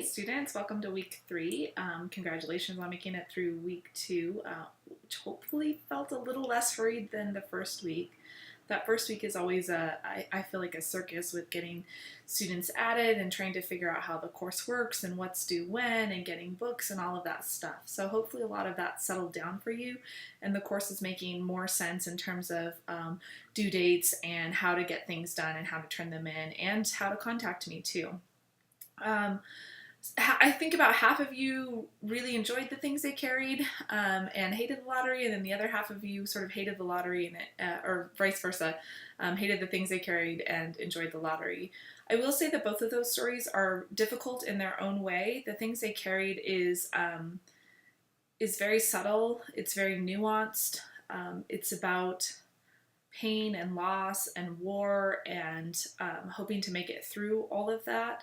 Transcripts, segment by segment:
students, welcome to week 3. Congratulations on making it through week 2, which hopefully felt a little less hurried than the first week. That first week is always I feel like a circus with getting students added and trying to figure out how the course works and what's due when and getting books and all of that stuff. So hopefully a lot of that settled down for you and the course is making more sense in terms of due dates and how to get things done and how to turn them in and how to contact me too. I think about half of you really enjoyed the things they carried and hated the lottery, and then the other half of you sort of hated the lottery, and or vice versa, hated the things they carried and enjoyed the lottery. I will say that both of those stories are difficult in their own way. The things they carried is very subtle. It's very nuanced. It's about pain and loss and war and hoping to make it through all of that.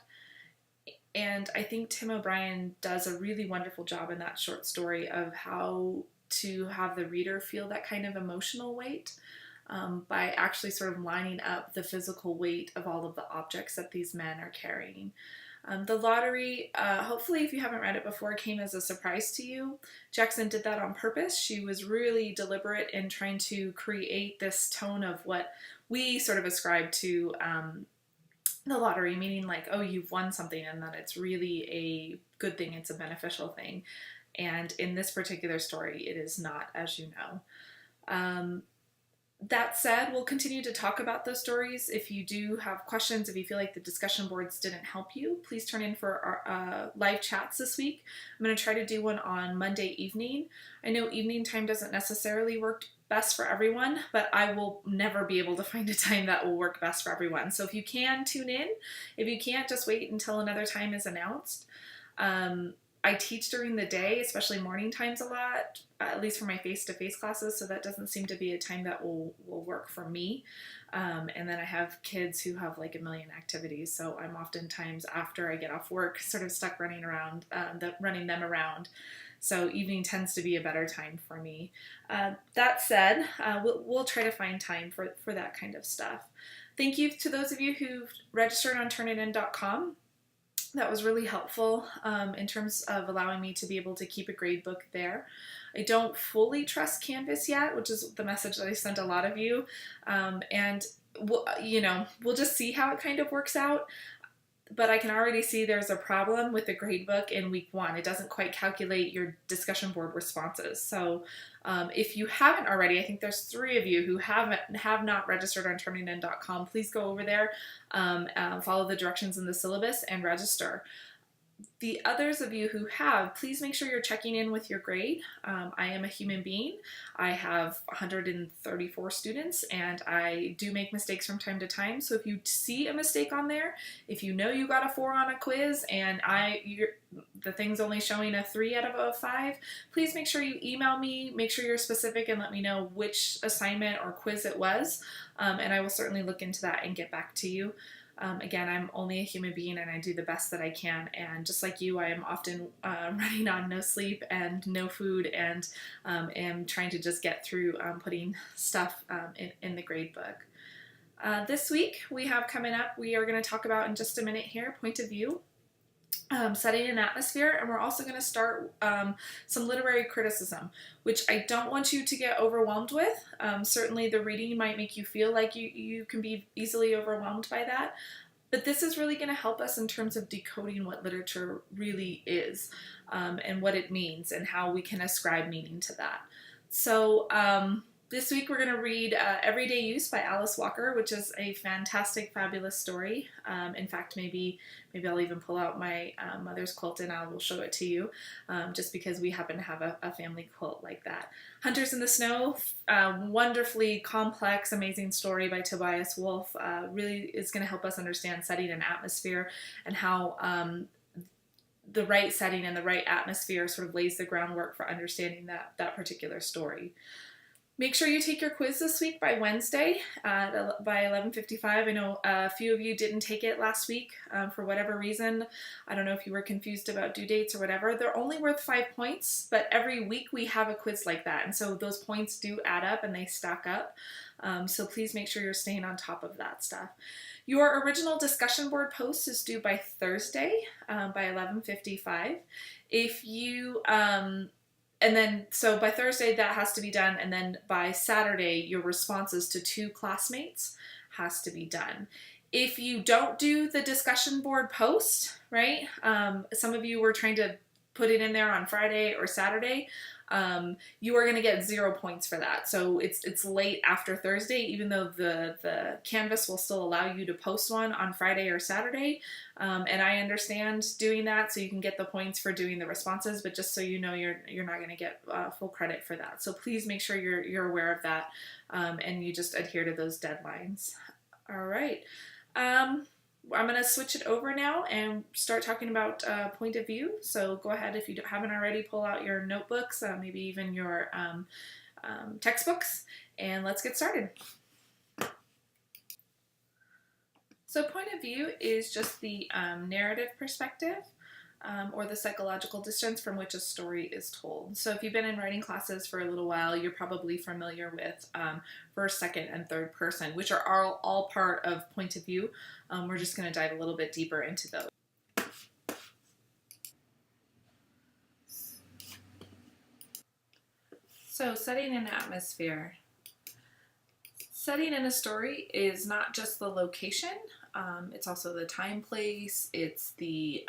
And I think Tim O'Brien does a really wonderful job in that short story of how to have the reader feel that kind of emotional weight by actually sort of lining up the physical weight of all of the objects that these men are carrying. The lottery, hopefully if you haven't read it before, came as a surprise to you. Jackson did that on purpose. She was really deliberate in trying to create this tone of what we sort of ascribe to the lottery, meaning like, oh, you've won something and that it's really a good thing, it's a beneficial thing. And in this particular story, it is not, as you know. That said, we'll continue to talk about those stories. If you do have questions, if you feel like the discussion boards didn't help you, please turn in for our live chats this week. I'm going to try to do one on Monday evening. I know evening time doesn't necessarily work best for everyone, but I will never be able to find a time that will work best for everyone. So if you can, tune in. If you can't, just wait until another time is announced. I teach during the day, especially morning times a lot, at least for my face-to-face classes, so that doesn't seem to be a time that will work for me. And then I have kids who have like a million activities, so I'm oftentimes, after I get off work, sort of stuck running around, running them around. So evening tends to be a better time for me. That said, we'll try to find time for that kind of stuff. Thank you to those of you who've registered on turnitin.com. That was really helpful in terms of allowing me to be able to keep a grade book there. I don't fully trust Canvas yet, which is the message that I sent a lot of you. And we'll just see how it kind of works out. But I can already see there's a problem with the gradebook in week 1. It doesn't quite calculate your discussion board responses. So if you haven't already, I think there's 3 of you who have not registered on turnitin.com. Please go over there, follow the directions in the syllabus, and register. The others of you who have, please make sure you're checking in with your grade. I am a human being. I have 134 students and I do make mistakes from time to time. So if you see a mistake on there, if you know you got a 4 on a quiz and the thing's only showing a 3 out of a 5, please make sure you email me, make sure you're specific and let me know which assignment or quiz it was. And I will certainly look into that and get back to you. Again, I'm only a human being and I do the best that I can, and just like you, I am often running on no sleep and no food and am trying to just get through putting stuff in the grade book. This week we have coming up, we are going to talk about in just a minute here, point of view, setting an atmosphere, and we're also going to start some literary criticism, which I don't want you to get overwhelmed with. Certainly the reading might make you feel like you can be easily overwhelmed by that, but this is really going to help us in terms of decoding what literature really is and what it means and how we can ascribe meaning to that. So this week we're going to read Everyday Use by Alice Walker, which is a fantastic, fabulous story. In fact, maybe I'll even pull out my mother's quilt and I will show it to you, just because we happen to have a family quilt like that. Hunters in the Snow, wonderfully complex, amazing story by Tobias Wolff, really is going to help us understand setting an atmosphere and how the right setting and the right atmosphere sort of lays the groundwork for understanding that particular story. Make sure you take your quiz this week by Wednesday by 11:55. I know a few of you didn't take it last week for whatever reason. I don't know if you were confused about due dates or whatever. They're only worth 5 points, but every week we have a quiz like that. And so those points do add up and they stack up. So please make sure you're staying on top of that stuff. Your original discussion board post is due by Thursday by 11:55. If you and then, so by Thursday that has to be done, and then by Saturday your responses to 2 classmates has to be done. If you don't do the discussion board post, right, some of you were trying to put it in there on Friday or Saturday, you are going to get 0 points for that. So it's late after Thursday, even though the Canvas will still allow you to post one on Friday or Saturday. And I understand doing that, so you can get the points for doing the responses, but just so you know, you're not going to get full credit for that. So please make sure you're aware of that, and you just adhere to those deadlines. All right. I'm going to switch it over now and start talking about point of view. So go ahead, if you haven't already, pull out your notebooks, maybe even your textbooks, and let's get started. So point of view is just the narrative perspective or the psychological distance from which a story is told. So if you've been in writing classes for a little while, you're probably familiar with first, second, and third person, which are all part of point of view. We're just going to dive a little bit deeper into those. So setting an atmosphere. Setting in a story is not just the location, it's also the time, place, it's the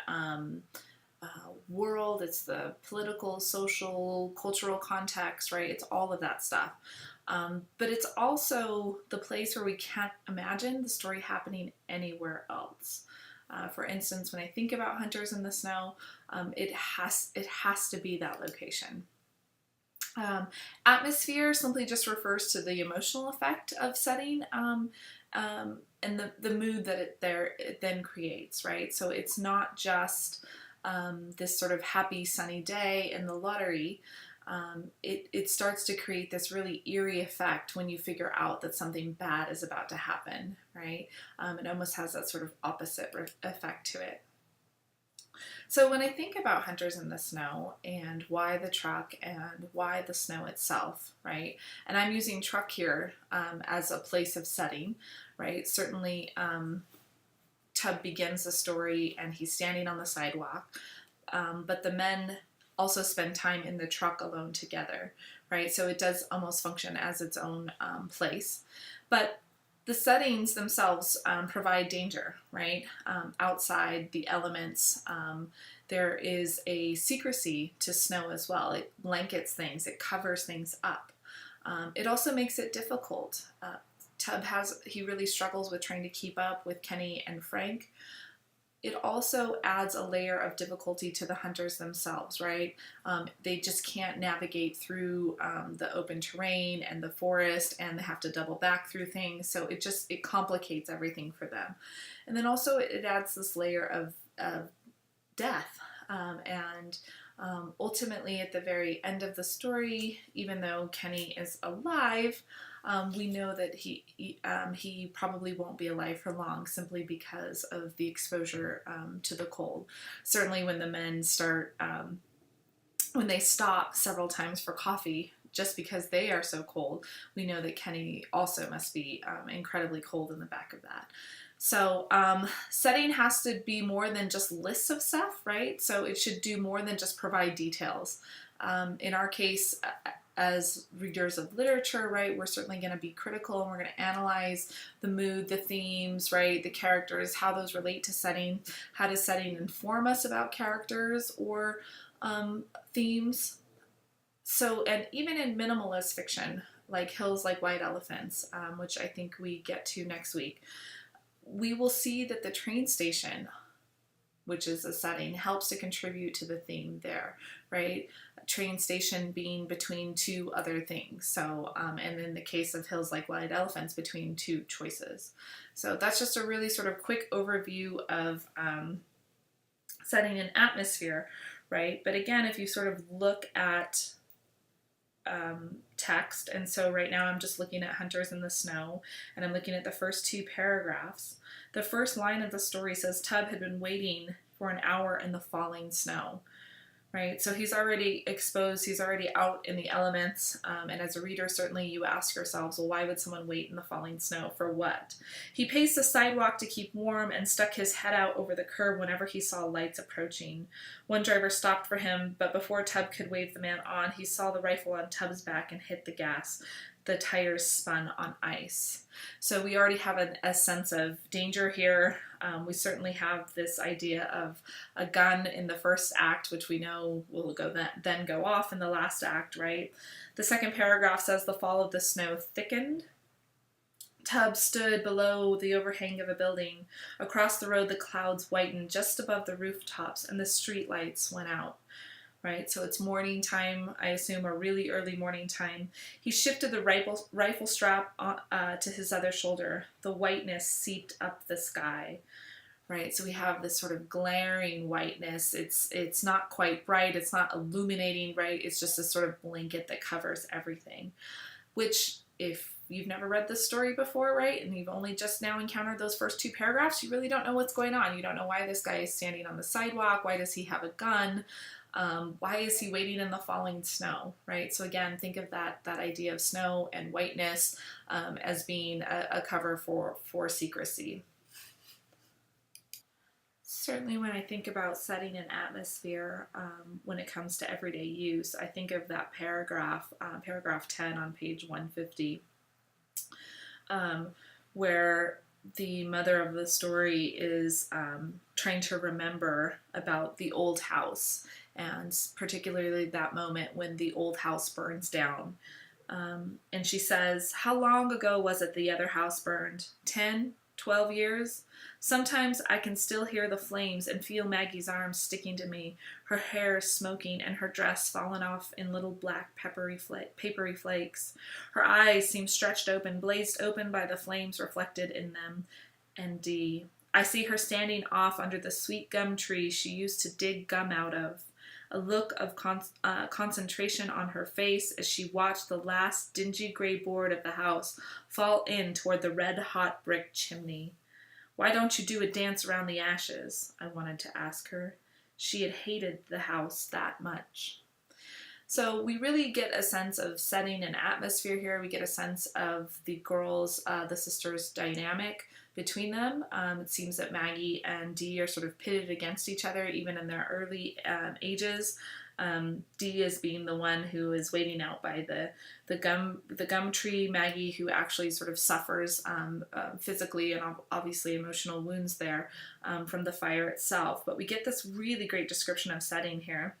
world, it's the political, social, cultural context, right? It's all of that stuff. But it's also the place where we can't imagine the story happening anywhere else. For instance, when I think about Hunters in the Snow, it has to be that location. Atmosphere simply just refers to the emotional effect of setting and the mood that it then creates, right? So it's not just this sort of happy sunny day in the lottery. It starts to create this really eerie effect when you figure out that something bad is about to happen, right? It almost has that sort of opposite effect to it. So when I think about Hunters in the Snow and why the truck and why the snow itself, right? And I'm using truck here as a place of setting, right? Certainly Tub begins the story and he's standing on the sidewalk, but the men also spend time in the truck alone together, right? So it does almost function as its own place. But the settings themselves provide danger, right? Outside, the elements, there is a secrecy to snow as well. It blankets things, it covers things up. It also makes it difficult. Tub he really struggles with trying to keep up with Kenny and Frank. It also adds a layer of difficulty to the hunters themselves, right? They just can't navigate through the open terrain and the forest, and they have to double back through things. So it complicates everything for them. And then also it adds this layer of death. Ultimately at the very end of the story, even though Kenny is alive, we know that he probably won't be alive for long simply because of the exposure to the cold. Certainly when the men when they stop several times for coffee just because they are so cold, we know that Kenny also must be incredibly cold in the back of that. So setting has to be more than just lists of stuff, right? So it should do more than just provide details. In our case, as readers of literature, right, we're certainly going to be critical and we're going to analyze the mood, the themes, right, the characters, how those relate to setting, how does setting inform us about characters or themes. So, and even in minimalist fiction, like Hills Like White Elephants, which I think we get to next week, we will see that the train station, which is a setting, helps to contribute to the theme there, right? A train station being between two other things. So, and in the case of Hills Like White Elephants, between two choices. So that's just a really sort of quick overview of setting an atmosphere, right? But again, if you sort of look at text. And so right now I'm just looking at Hunters in the Snow, and I'm looking at the first two paragraphs. The first line of the story says Tub had been waiting for an hour in the falling snow. Right, so he's already exposed, he's already out in the elements, and as a reader, certainly you ask yourselves, well, why would someone wait in the falling snow? For what? He paced the sidewalk to keep warm and stuck his head out over the curb whenever he saw lights approaching. One driver stopped for him, but before Tub could wave the man on, he saw the rifle on Tub's back and hit the gas. The tires spun on ice. So we already have a sense of danger here. We certainly have this idea of a gun in the first act, which we know will then go off in the last act, right? The second paragraph says the fall of the snow thickened. Tubbs stood below the overhang of a building. Across the road, the clouds whitened just above the rooftops, and the street lights went out. Right, so it's morning time, I assume, or really early morning time. He shifted the rifle strap to his other shoulder. The whiteness seeped up the sky. Right, so we have this sort of glaring whiteness. It's not quite bright, it's not illuminating, right? It's just this sort of blanket that covers everything. Which, if you've never read this story before, right, and you've only just now encountered those first two paragraphs, you really don't know what's going on. You don't know why this guy is standing on the sidewalk. Why does he have a gun? Why is he waiting in the falling snow, right? So again, think of that idea of snow and whiteness as being a cover for secrecy. Certainly when I think about setting an atmosphere when it comes to everyday use, I think of that paragraph, paragraph 10 on page 150, where the mother of the story is trying to remember about the old house, and particularly that moment when the old house burns down. And she says, "How long ago was it the other house burned? 10, 12 years? Sometimes I can still hear the flames and feel Maggie's arms sticking to me, her hair smoking and her dress fallen off in little black papery flakes. Her eyes seem stretched open, blazed open by the flames reflected in them. And I see her standing off under the sweet gum tree she used to dig gum out of. A look of concentration on her face as she watched the last dingy gray board of the house fall in toward the red-hot brick chimney. Why don't you do a dance around the ashes? I wanted to ask her. She had hated the house that much." So we really get a sense of setting an atmosphere here. We get a sense of the girls, the sisters' dynamic between them. It seems that Maggie and Dee are sort of pitted against each other, even in their early ages. Dee is being the one who is waiting out by the gum tree. Maggie, who actually sort of suffers physically and obviously emotional wounds there from the fire itself. But we get this really great description of setting here.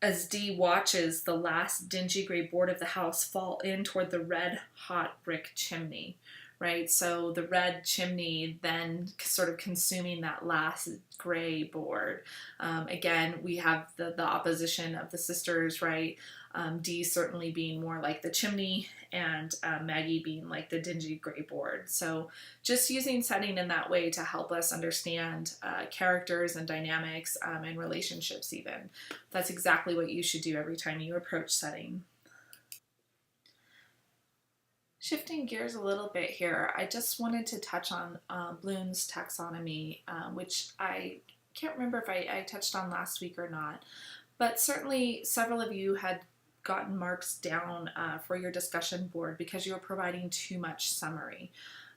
As Dee watches the last dingy gray board of the house fall in toward the red hot brick chimney, right? So the red chimney then sort of consuming that last gray board. Again, we have the opposition of the sisters, right? Dee certainly being more like the chimney, and Maggie being like the dingy gray board. So just using setting in that way to help us understand characters and dynamics and relationships even. That's exactly what you should do every time you approach setting. Shifting gears a little bit here, I just wanted to touch on Bloom's taxonomy, which I can't remember if I touched on last week or not, but certainly several of you had gotten marks down for your discussion board because you were providing too much summary.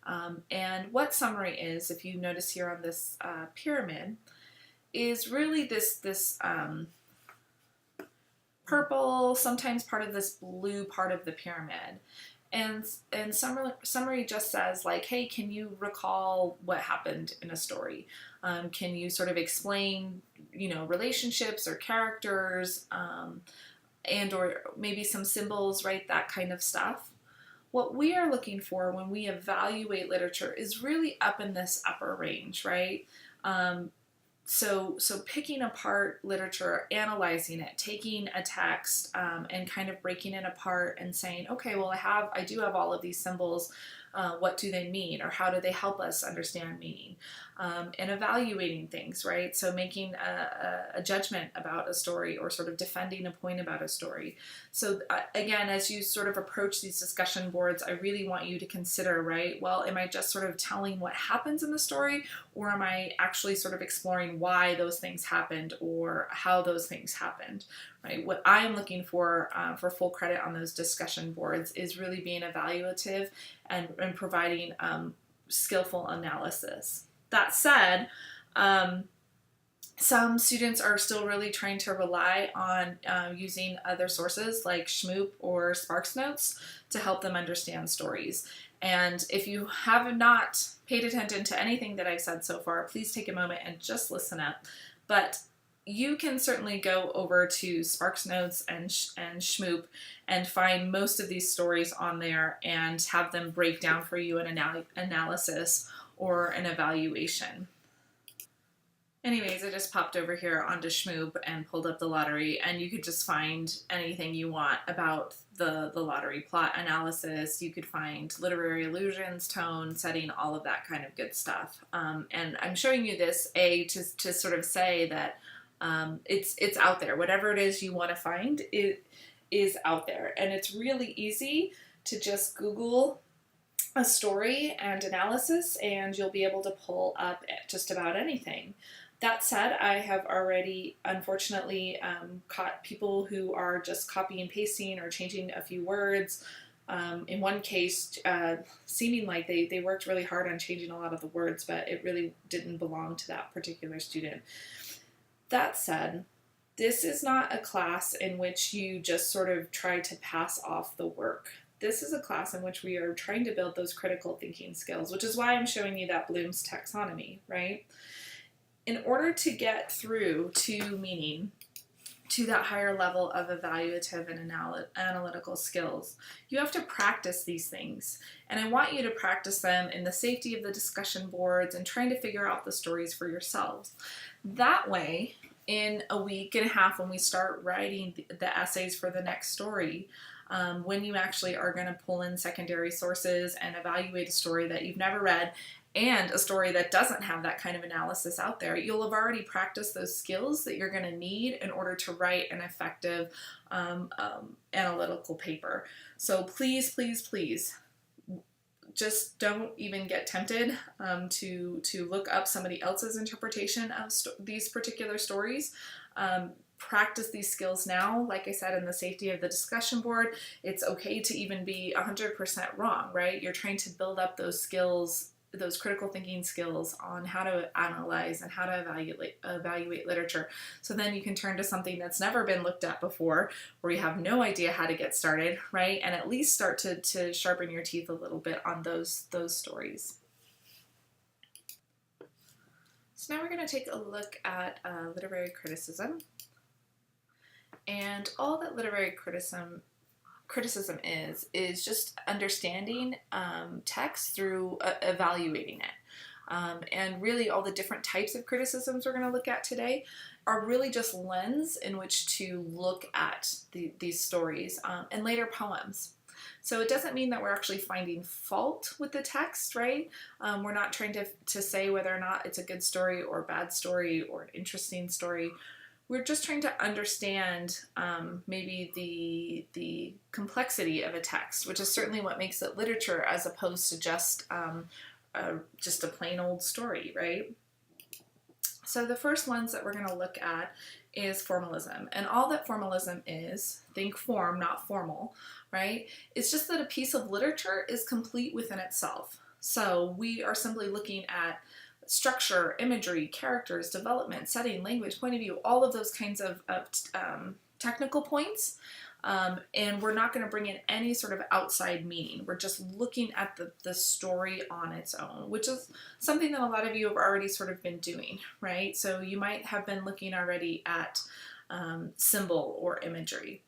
And what summary is, if you notice here on this pyramid, is really this purple, sometimes part of this blue part of the pyramid. And summary just says, like, hey, can you recall what happened in a story? Can you sort of explain, relationships or characters, and or maybe some symbols, right? That kind of stuff. What we are looking for when we evaluate literature is really up in this upper range, right? So picking apart literature, analyzing it, taking a text and kind of breaking it apart and saying, okay, well, I do have all of these symbols. What do they mean, or how do they help us understand meaning? And evaluating things, right? So making a judgment about a story, or sort of defending a point about a story. So again, as you sort of approach these discussion boards, I really want you to consider, right, well, am I just sort of telling what happens in the story, or am I actually sort of exploring why those things happened or how those things happened, right? What I'm looking for full credit on those discussion boards is really being evaluative and providing skillful analysis. That said, some students are still really trying to rely on using other sources like Shmoop or SparksNotes to help them understand stories. And if you have not paid attention to anything that I've said so far, please take a moment and just listen up. But you can certainly go over to SparksNotes and Shmoop and find most of these stories on there and have them break down for you an analysis or an evaluation. Anyways, I just popped over here onto Shmoop and pulled up the lottery, and you could just find anything you want about the lottery plot analysis. You could find literary allusions, tone, setting, all of that kind of good stuff. And I'm showing you this to sort of say that it's out there. Whatever it is you want to find, it is out there. And it's really easy to just Google a story and analysis, and you'll be able to pull up just about anything. That said, I have already, unfortunately, caught people who are just copy and pasting or changing a few words. In one case, seeming like they worked really hard on changing a lot of the words, but it really didn't belong to that particular student. That said, this is not a class in which you just sort of try to pass off the work. This is a class in which we are trying to build those critical thinking skills, which is why I'm showing you that Bloom's taxonomy, right? In order to get through to meaning, to that higher level of evaluative and analytical skills, you have to practice these things. And I want you to practice them in the safety of the discussion boards and trying to figure out the stories for yourselves. That way, in a week and a half, when we start writing the essays for the next story, when you actually are going to pull in secondary sources and evaluate a story that you've never read and a story that doesn't have that kind of analysis out there, you'll have already practiced those skills that you're going to need in order to write an effective analytical paper. So please, please, please, just don't even get tempted to look up somebody else's interpretation of these particular stories. Practice these skills now. Like I said, in the safety of the discussion board, it's okay to even be 100% wrong, right? You're trying to build up those skills, those critical thinking skills on how to analyze and how to evaluate literature. So then you can turn to something that's never been looked at before, where you have no idea how to get started, right? And at least start to sharpen your teeth a little bit on those stories. So now we're going to take a look at literary criticism. And all that literary criticism is just understanding text through evaluating it. And really all the different types of criticisms we're going to look at today are really just lens in which to look at these stories and later poems. So it doesn't mean that we're actually finding fault with the text, right? We're not trying to say whether or not it's a good story or a bad story or an interesting story. We're just trying to understand maybe the complexity of a text, which is certainly what makes it literature as opposed to just a plain old story, right? So the first ones that we're going to look at is formalism. And all that formalism is, think form, not formal, right? It's just that a piece of literature is complete within itself. So we are simply looking at structure, imagery, characters, development, setting, language, point of view, all of those kinds of technical points. And we're not going to bring in any sort of outside meaning. We're just looking at the story on its own, which is something that a lot of you have already sort of been doing, right? So you might have been looking already at symbol or imagery.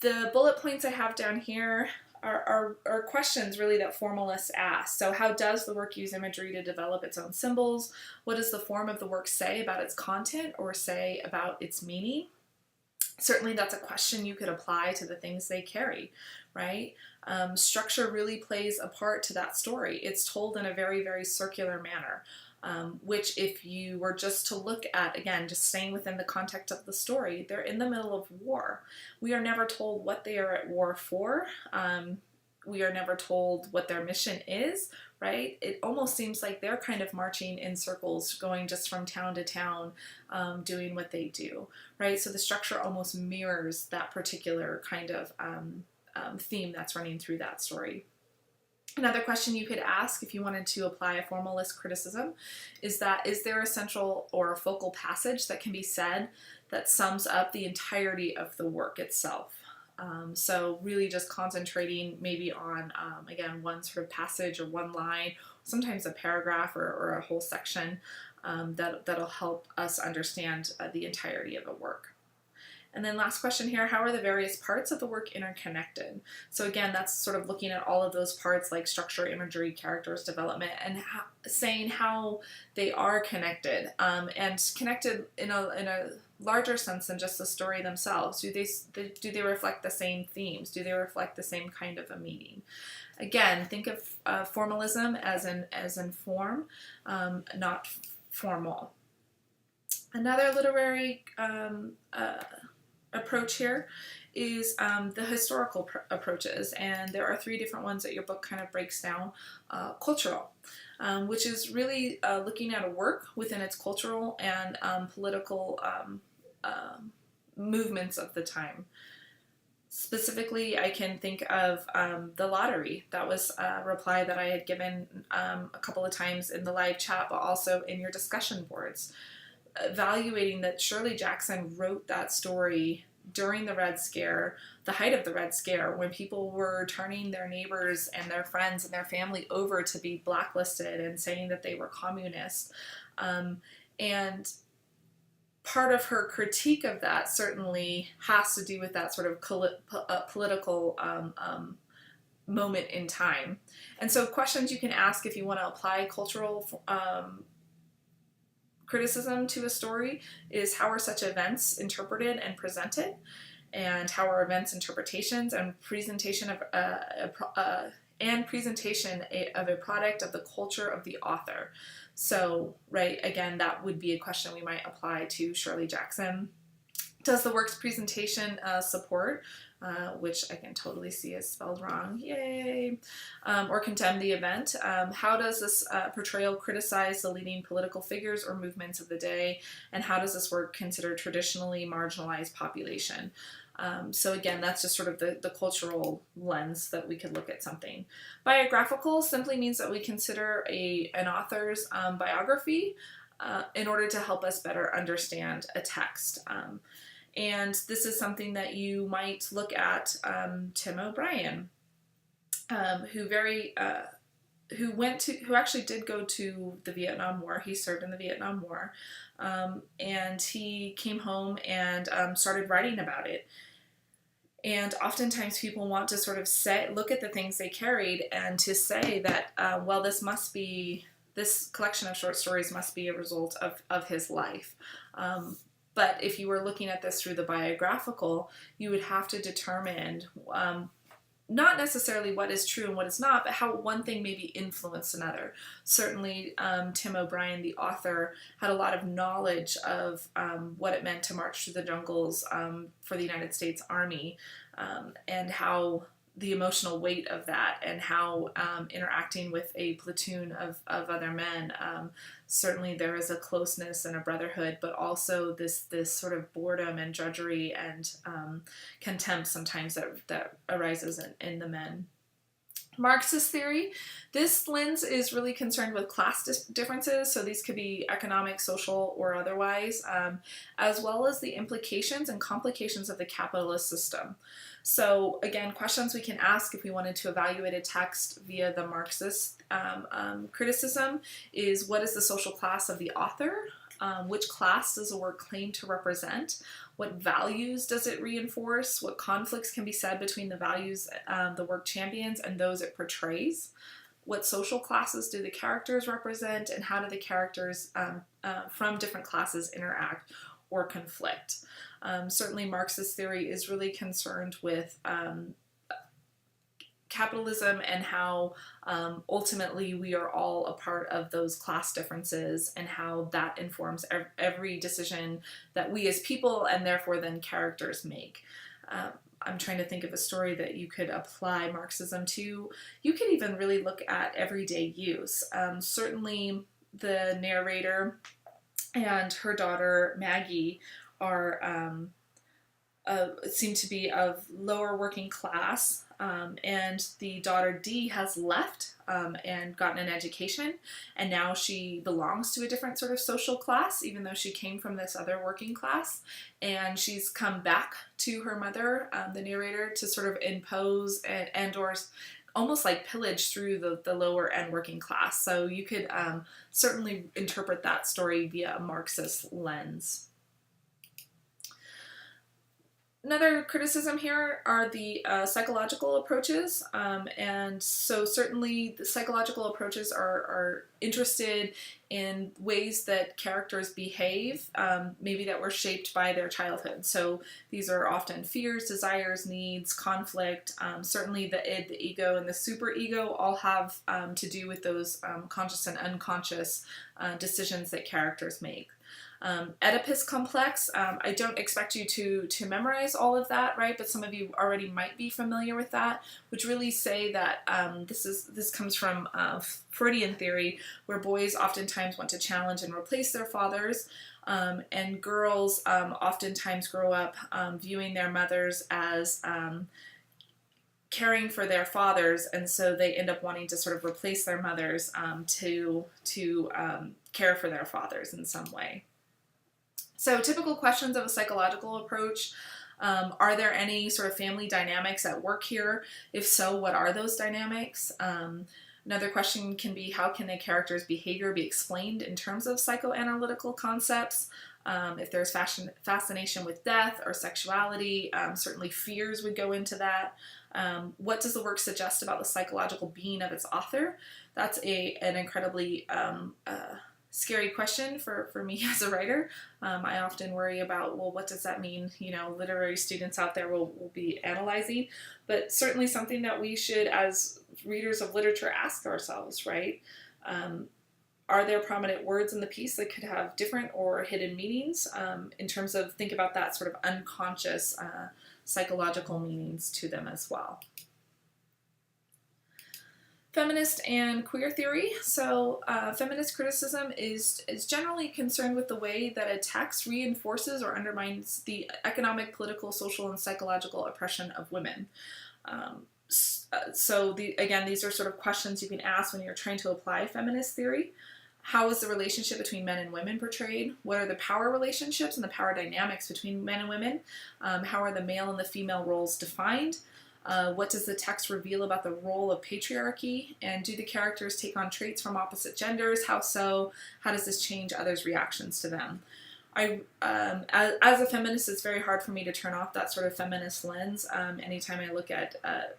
The bullet points I have down here are questions really that formalists ask. So how does the work use imagery to develop its own symbols? What does the form of the work say about its content or say about its meaning? Certainly that's a question you could apply to the things they carry, right? Structure really plays a part to that story. It's told in a very, very circular manner, which if you were just to look at, again, just staying within the context of the story, they're in the middle of war. We are never told what they are at war for. We are never told what their mission is, right? It almost seems like they're kind of marching in circles, going just from town to town, doing what they do, right? So the structure almost mirrors that particular kind of theme that's running through that story. Another question you could ask if you wanted to apply a formalist criticism is there a central or a focal passage that can be said that sums up the entirety of the work itself? So really just concentrating maybe on, again, one sort of passage or one line, sometimes a paragraph or a whole section that'll help us understand the entirety of a work. And then last question here, how are the various parts of the work interconnected? So again, that's sort of looking at all of those parts like structure, imagery, characters, development, and saying how they are connected, and connected in a larger sense than just the story themselves. Do they reflect the same themes? Do they reflect the same kind of a meaning? Again, think of formalism as in form, not formal. Another literary approach here is the historical approaches, and there are 3 different ones that your book kind of breaks down. Cultural, which is really looking at a work within its cultural and political movements of the time. Specifically, I can think of the lottery. That was a reply that I had given a couple of times in the live chat, but also in your discussion boards. Evaluating that Shirley Jackson wrote that story during the Red Scare, the height of the Red Scare, when people were turning their neighbors and their friends and their family over to be blacklisted and saying that they were communists. And part of her critique of that certainly has to do with that sort of political moment in time. And so questions you can ask if you want to apply cultural criticism to a story is, how are such events interpreted and presented, and how are events interpretations and presentation of a product of the culture of the author. So, right, again, that would be a question we might apply to Shirley Jackson. Does the work's presentation support, which I can totally see is spelled wrong, yay, or condemn the event? How does this portrayal criticize the leading political figures or movements of the day? And how does this work consider traditionally marginalized population? So again, that's just sort of the cultural lens that we could look at something. Biographical simply means that we consider an author's biography in order to help us better understand a text. And this is something that you might look at Tim O'Brien, who actually did go to the Vietnam War. He served in the Vietnam War, and he came home and started writing about it. And oftentimes people want to sort of look at the things they carried and to say that, well, this collection of short stories must be a result of his life. But if you were looking at this through the biographical, you would have to determine not necessarily what is true and what is not, but how one thing maybe influenced another. Certainly, Tim O'Brien, the author, had a lot of knowledge of what it meant to march through the jungles for the United States Army, and how the emotional weight of that, and how interacting with a platoon of other men, certainly there is a closeness and a brotherhood, but also this sort of boredom and drudgery and contempt sometimes that arises in the men. Marxist theory, this lens is really concerned with class differences, so these could be economic, social, or otherwise, as well as the implications and complications of the capitalist system. So again, questions we can ask if we wanted to evaluate a text via the Marxist criticism is, what is the social class of the author? Which class does the work claim to represent? What values does it reinforce? What conflicts can be said between the values the work champions and those it portrays? What social classes do the characters represent, and how do the characters from different classes interact? or conflict. Certainly Marxist theory is really concerned with capitalism and how ultimately we are all a part of those class differences, and how that informs every decision that we as people and therefore then characters make. I'm trying to think of a story that you could apply Marxism to. You could even really look at everyday use. Certainly the narrator and her daughter Maggie are seem to be of lower working class, and the daughter Dee has left and gotten an education, and now she belongs to a different sort of social class, even though she came from this other working class, and she's come back to her mother, the narrator, to sort of impose and or almost like pillage through the lower end working class. So you could certainly interpret that story via a Marxist lens. Another criticism here are the psychological approaches, and so certainly the psychological approaches are interested in ways that characters behave, maybe that were shaped by their childhood. So these are often fears, desires, needs, conflict. Certainly the id, the ego, and the superego all have to do with those conscious and unconscious decisions that characters make. Oedipus complex, I don't expect you to memorize all of that, right? But some of you already might be familiar with that, which really say that this comes from Freudian theory, where boys oftentimes want to challenge and replace their fathers, and girls oftentimes grow up viewing their mothers as caring for their fathers, and so they end up wanting to sort of replace their mothers to care for their fathers in some way. So typical questions of a psychological approach: are there any sort of family dynamics at work here? If so, what are those dynamics? Another question can be, how can a character's behavior be explained in terms of psychoanalytical concepts? If there's fascination with death or sexuality, certainly fears would go into that. What does the work suggest about the psychological being of its author? That's an incredibly scary question for me as a writer. I often worry about, well, what does that mean? You know, literary students out there will be analyzing, but certainly something that we should, as readers of literature, ask ourselves, right? Are there prominent words in the piece that could have different or hidden meanings, in terms of, think about that sort of unconscious psychological meanings to them as well. Feminist and queer theory. So feminist criticism is generally concerned with the way that a text reinforces or undermines the economic, political, social, and psychological oppression of women. Again, these are sort of questions you can ask when you're trying to apply feminist theory. How is the relationship between men and women portrayed? What are the power relationships and the power dynamics between men and women? How are the male and the female roles defined? What does the text reveal about the role of patriarchy? And do the characters take on traits from opposite genders? How so? How does this change others' reactions to them? As a feminist, it's very hard for me to turn off that sort of feminist lens anytime I look at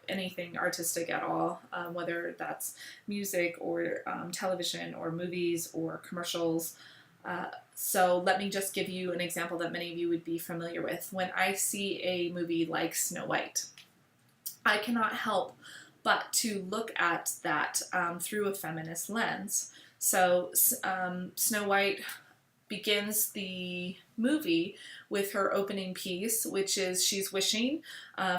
anything artistic at all, whether that's music or television or movies or commercials. So let me just give you an example that many of you would be familiar with. When I see a movie like Snow White, I cannot help but to look at that through a feminist lens. So Snow White begins the movie with her opening piece, which is she's wishing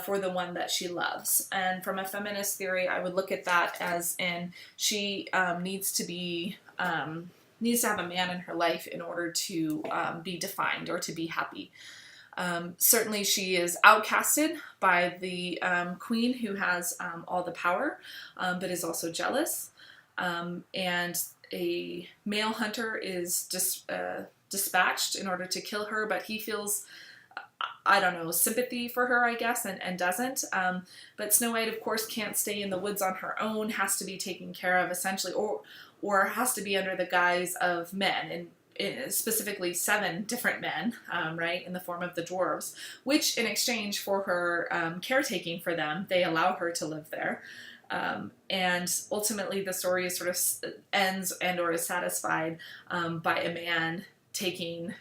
for the one that she loves. And from a feminist theory, I would look at that as in she needs to have a man in her life in order to be defined or to be happy. Certainly she is outcasted by the queen who has all the power, but is also jealous. And a male hunter is dispatched in order to kill her, but he feels, I don't know, sympathy for her, I guess, and doesn't. But Snow White, of course, can't stay in the woods on her own, has to be taken care of essentially, or has to be under the guise of men, and specifically 7 different men, right, in the form of the dwarves, which in exchange for her caretaking for them, they allow her to live there. And ultimately the story sort of ends and or is satisfied by a man taking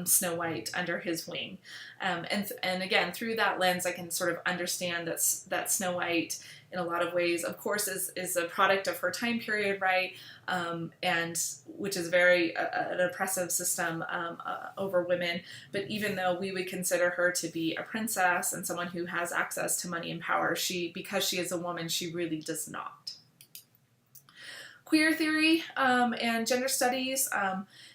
Snow White under his wing. And again, through that lens, I can sort of understand that Snow White, in a lot of ways, of course, is a product of her time period, right? And which is very an oppressive system over women. But even though we would consider her to be a princess and someone who has access to money and power, because she is a woman, she really does not. Queer theory and gender studies,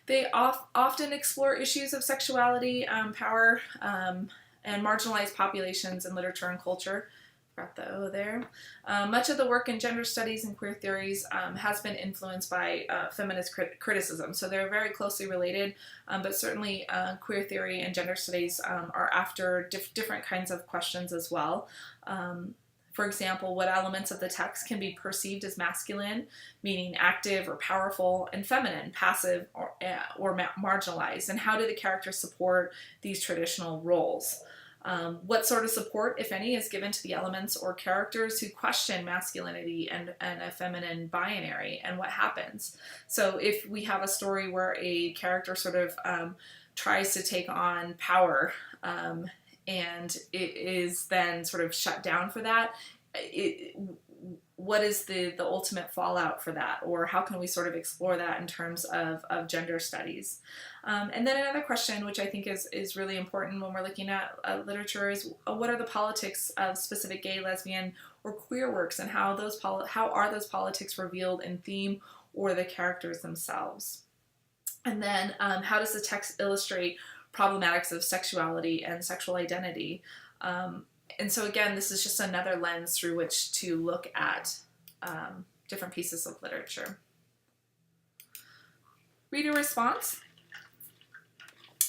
they often explore issues of sexuality, power, and marginalized populations in literature and culture. Got the O there. Much of the work in gender studies and queer theories has been influenced by feminist criticism, so they're very closely related, but certainly queer theory and gender studies are after different kinds of questions as well. For example, what elements of the text can be perceived as masculine, meaning active or powerful, and feminine, passive or marginalized, and how do the characters support these traditional roles? What sort of support, if any, is given to the elements or characters who question masculinity and a feminine binary, and what happens? So if we have a story where a character sort of tries to take on power, and it is then sort of shut down for that, what is the ultimate fallout for that? Or how can we sort of explore that in terms of gender studies? And then another question, which I think is really important when we're looking at literature, is what are the politics of specific gay, lesbian, or queer works, and how are those politics revealed in theme or the characters themselves? And then how does the text illustrate problematics of sexuality and sexual identity? And so again, this is just another lens through which to look at different pieces of literature. Reader response.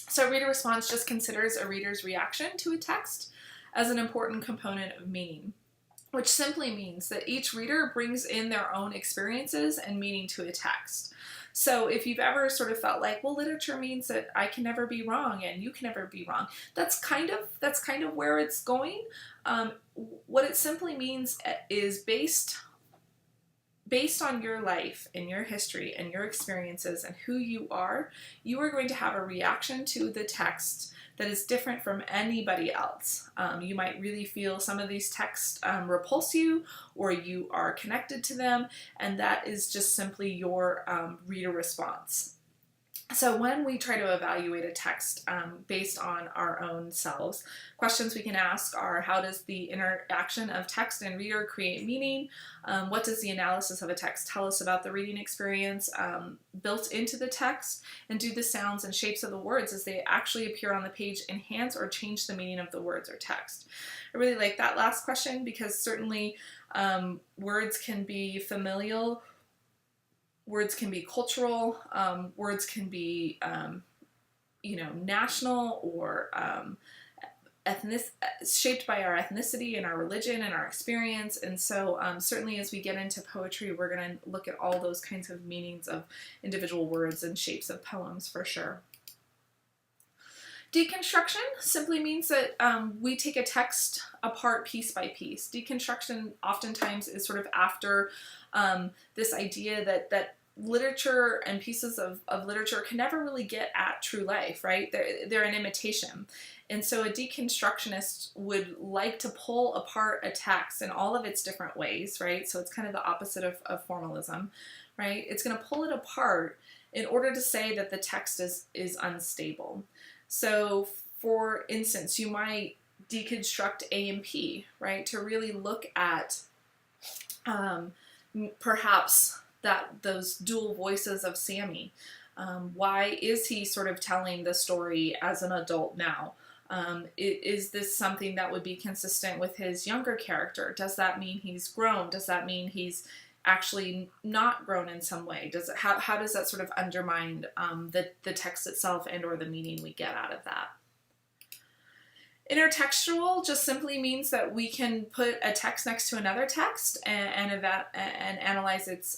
So reader response just considers a reader's reaction to a text as an important component of meaning, which simply means that each reader brings in their own experiences and meaning to a text. So if you've ever sort of felt like, well, literature means that I can never be wrong and you can never be wrong, that's kind of where it's going. What it simply means is based on your life and your history and your experiences and who you are going to have a reaction to the text that is different from anybody else. You might really feel some of these texts repulse you, or you are connected to them, and that is just simply your reader response. So when we try to evaluate a text based on our own selves, questions we can ask are, how does the interaction of text and reader create meaning? What does the analysis of a text tell us about the reading experience built into the text? And do the sounds and shapes of the words as they actually appear on the page enhance or change the meaning of the words or text? I really like that last question, because certainly words can be familial, words can be cultural, words can be, national or shaped by our ethnicity and our religion and our experience. And so certainly as we get into poetry, we're going to look at all those kinds of meanings of individual words and shapes of poems for sure. Deconstruction simply means that we take a text apart piece by piece. Deconstruction oftentimes is sort of after this idea that literature and pieces of literature can never really get at true life, right? They're an imitation. And so a deconstructionist would like to pull apart a text in all of its different ways, right? So it's kind of the opposite of formalism, right? It's going to pull it apart in order to say that the text is unstable. So for instance, you might deconstruct A and P, right? To really look at perhaps those dual voices of Sammy. Why is he sort of telling the story as an adult now? Is this something that would be consistent with his younger character? Does that mean he's grown? Does that mean he's actually not grown in some way? How does that sort of undermine the text itself and or the meaning we get out of that? Intertextual just simply means that we can put a text next to another text and analyze its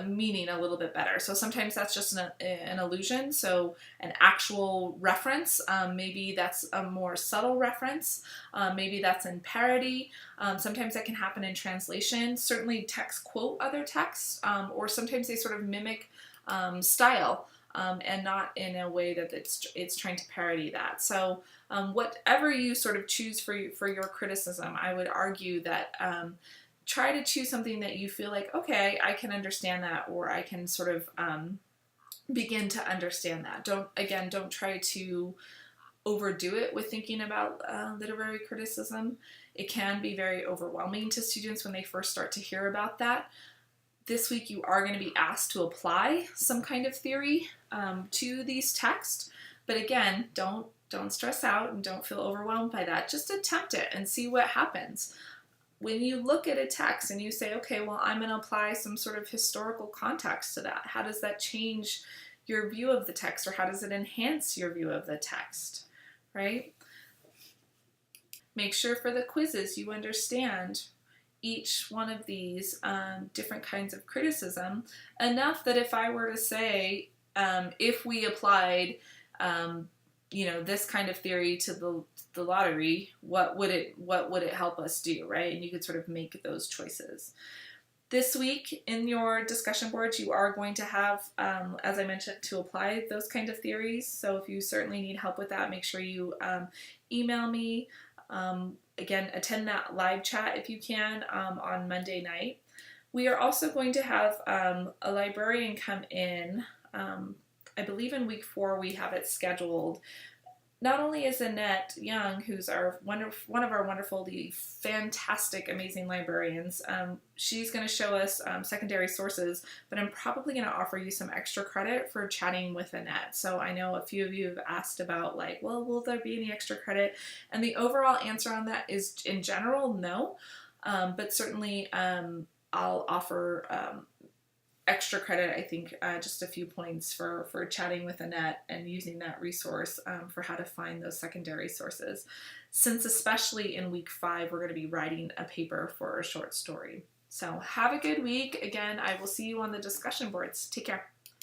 meaning a little bit better. So sometimes that's just an allusion, so an actual reference. Maybe that's a more subtle reference. Maybe that's in parody. Sometimes that can happen in translation. Certainly texts quote other texts, or sometimes they sort of mimic style. and not in a way that it's trying to parody that. So whatever you sort of choose for your criticism, I would argue that try to choose something that you feel like, okay, I can understand that, or I can sort of begin to understand that. Don't try to overdo it with thinking about literary criticism. It can be very overwhelming to students when they first start to hear about that. This week you are going to be asked to apply some kind of theory to these texts, but again, don't stress out and don't feel overwhelmed by that. Just attempt it and see what happens. When you look at a text and you say, okay, well, I'm going to apply some sort of historical context to that, how does that change your view of the text, or how does it enhance your view of the text, right? Make sure for the quizzes you understand each one of these different kinds of criticism enough that if I were to say, if we applied this kind of theory to the lottery, what would it help us do, right? And you could sort of make those choices. This week in your discussion boards, you are going to have, as I mentioned, to apply those kind of theories. So if you certainly need help with that, make sure you email me. Again, attend that live chat if you can on Monday night. We are also going to have a librarian come in. I believe in week 4 we have it scheduled. Not only is Annette Young, who's one of our wonderfully fantastic, amazing librarians, she's going to show us secondary sources, but I'm probably going to offer you some extra credit for chatting with Annette. So I know a few of you have asked about, like, well, will there be any extra credit? And the overall answer on that is, in general, no. But certainly I'll offer extra credit, I think, just a few points for chatting with Annette and using that resource for how to find those secondary sources, since especially in week 5 we're going to be writing a paper for a short story. So have a good week. Again, I will see you on the discussion boards. Take care.